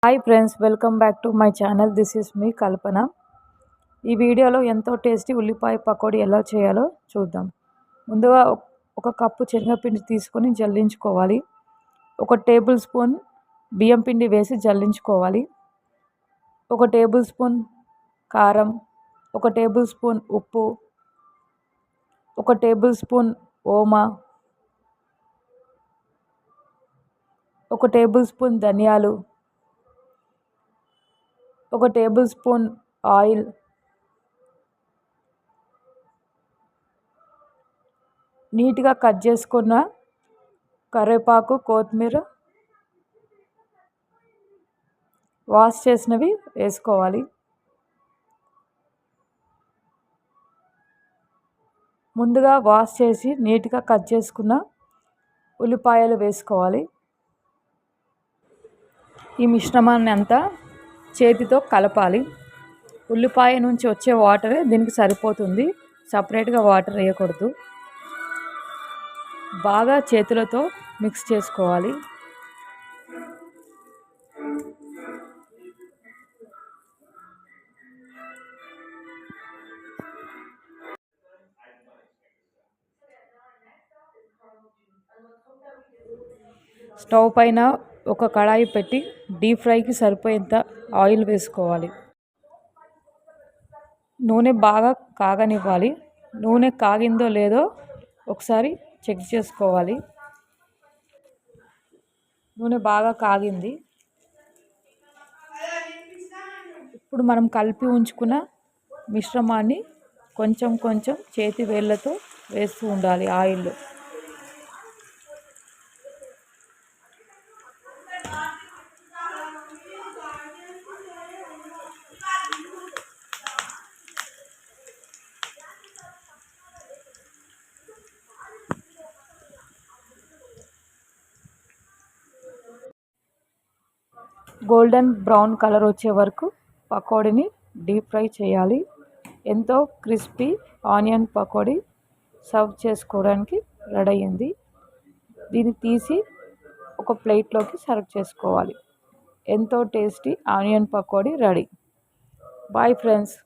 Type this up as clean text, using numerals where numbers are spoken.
Hi friends, welcome back to my channel. This is me Kalpana. ఈ వీడియోలో ఎంతో tasty ఉల్లిపాయ పకోడీ ఎలా చేయాలో చూద్దాం. ముందుగా ఒక కప్పు శనగపిండి తీసుకొని జల్లించుకోవాలి. 1 టేబుల్ స్పూన్ బియ్యం పిండి వేసి జల్లించుకోవాలి. 1 టేబుల్ స్పూన్ కారం, 1 టేబుల్ స్పూన్ ఉప్పు, 1 టేబుల్ స్పూన్ ఓమా, 1 టేబుల్ స్పూన్ ధనియాలు, 1 టేబుల్ స్పూన్ ఆయిల్, నీట్గా కట్ చేసుకున్న కరివేపాకు, కొత్తిమీర, వాష్ చేసినవి వేసుకోవాలి. ముందుగా వాష్ చేసి నీట్గా కట్ చేసుకున్న ఉల్లిపాయలు వేసుకోవాలి. ఈ మిశ్రమాన్ని అంతా చేతితో కలపాలి. ఉల్లిపాయ నుంచి వచ్చే వాటరే దీనికి సరిపోతుంది, సపరేట్గా వాటర్ వేయకూడదు. బాగా చేతులతో మిక్స్ చేసుకోవాలి. స్టవ్ పైన ఒక కడాయి పెట్టి డీప్ ఫ్రైకి సరిపోయేంత ఆయిల్ వేసుకోవాలి. నూనె బాగా కాగనివ్వాలి. నూనె కాగిందో లేదో ఒకసారి చెక్ చేసుకోవాలి. నూనె బాగా కాగింది. ఇప్పుడు మనం కలిపి ఉంచుకున్న మిశ్రమాన్ని కొంచెం కొంచెం చేతి వేళ్ళతో వేస్తూ ఉండాలి ఆయిల్లో. గోల్డెన్ బ్రౌన్ కలర్ వచ్చే వరకు పకోడీని డీప్ ఫ్రై చేయాలి. ఎంతో క్రిస్పీ ఆనియన్ పకోడీ సర్వ్ చేసుకోవడానికి రెడీ అయింది. దీన్ని తీసి ఒక ప్లేట్లోకి సర్వ్ చేసుకోవాలి. ఎంతో tasty onion pakodi ready. Bye friends.